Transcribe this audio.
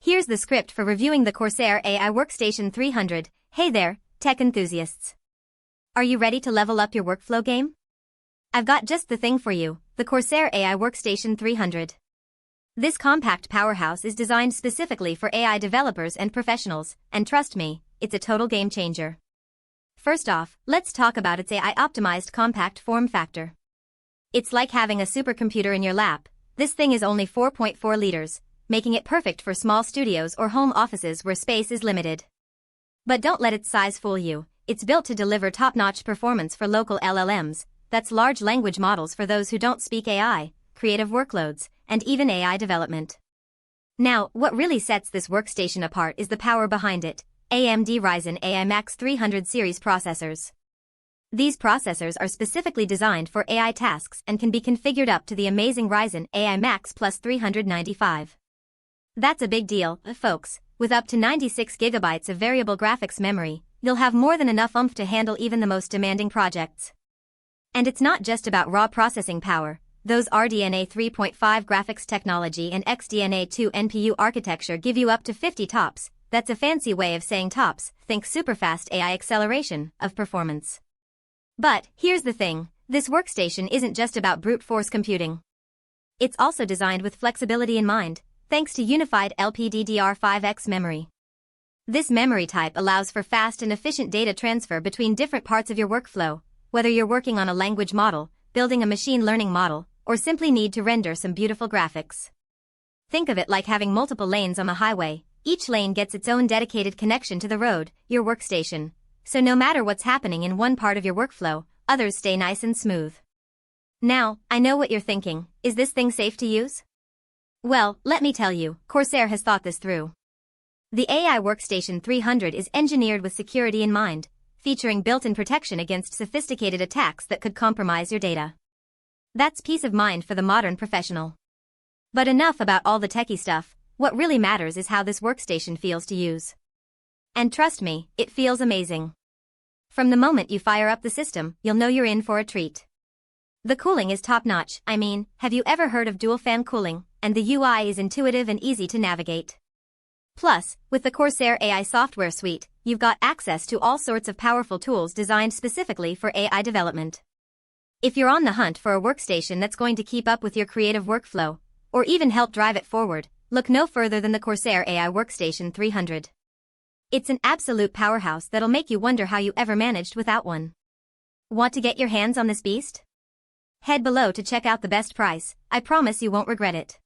Here's the script for reviewing the Corsair AI Workstation 300. Hey there, tech enthusiasts. Are you ready to level up your workflow game? I've got just the thing for you, the Corsair AI Workstation 300. This compact powerhouse is designed specifically for AI developers and professionals, and trust me, it's a total game changer. First off, let's talk about its AI-optimized compact form factor. It's like having a supercomputer in your lap. This thing is only 4.4 liters, making it perfect for small studios or home offices where space is limited. But don't let its size fool you. It's built to deliver top-notch performance for local LLMs, that's large language models for those who don't speak AI, creative workloads, and even AI development. Now, what really sets this workstation apart is the power behind it, AMD Ryzen AI Max 300 series processors. These processors are specifically designed for AI tasks and can be configured up to the amazing Ryzen AI Max Plus 395. That's a big deal, folks. With up to 96 gigabytes of variable graphics memory, you'll have more than enough oomph to handle even the most demanding projects. And it's not just about raw processing power. Those RDNA 3.5 graphics technology and XDNA 2 NPU architecture give you up to 50 TOPS. That's a fancy way of saying TOPS, think superfast AI acceleration, of performance. But, here's the thing, this workstation isn't just about brute force computing. It's also designed with flexibility in mind, thanks to unified LPDDR5X memory. This memory type allows for fast and efficient data transfer between different parts of your workflow, whether you're working on a language model, building a machine learning model, or simply need to render some beautiful graphics. Think of it like having multiple lanes on a highway. Each lane gets its own dedicated connection to the road, your workstation. So no matter what's happening in one part of your workflow, others stay nice and smooth. Now, I know what you're thinking, is this thing safe to use? Well, let me tell you, Corsair has thought this through. The AI Workstation 300 is engineered with security in mind, featuring built-in protection against sophisticated attacks that could compromise your data. That's peace of mind for the modern professional. But enough about all the techie stuff, what really matters is how this workstation feels to use. And trust me, it feels amazing. From the moment you fire up the system, you'll know you're in for a treat. The cooling is top-notch. I mean, have you ever heard of dual-fan cooling? And the UI is intuitive and easy to navigate. Plus, with the Corsair AI software suite, you've got access to all sorts of powerful tools designed specifically for AI development. If you're on the hunt for a workstation that's going to keep up with your creative workflow, or even help drive it forward, look no further than the Corsair AI Workstation 300. It's an absolute powerhouse that'll make you wonder how you ever managed without one. Want to get your hands on this beast? Head below to check out the best price. I promise you won't regret it.